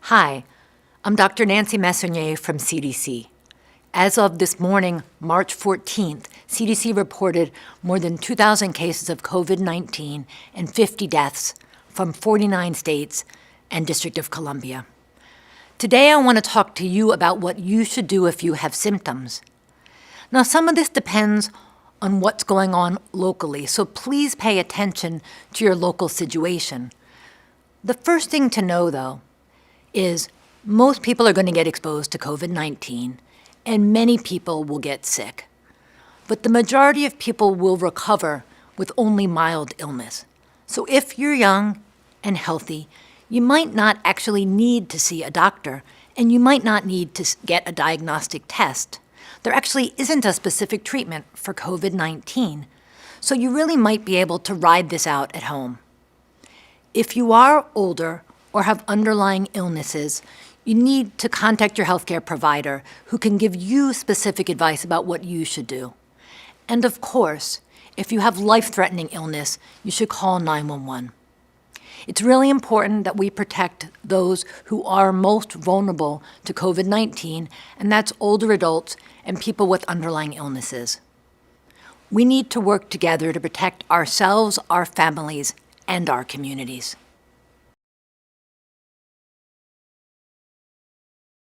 Hi, I'm Dr. Nancy Messonnier from CDC. As of this morning, March 14th, CDC reported more than 2,000 cases of COVID-19 and 50 deaths from 49 states and District of Columbia. Today, I want to talk to you about what you should do if you have symptoms. Now, some of this depends on what's going on locally, so please pay attention to your local situation. The first thing to know, though, is most people are going to get exposed to COVID-19, and many people will get sick. But the majority of people will recover with only mild illness. So if you're young and healthy, you might not actually need to see a doctor, and you might not need to get a diagnostic test. There actually isn't a specific treatment for COVID-19, so you really might be able to ride this out at home. If you are older or have underlying illnesses, you need to contact your healthcare provider who can give you specific advice about what you should do. And of course, if you have life-threatening illness, you should call 911. It's really important that we protect those who are most vulnerable to COVID-19, and that's older adults and people with underlying illnesses. We need to work together to protect ourselves, our families, and our communities.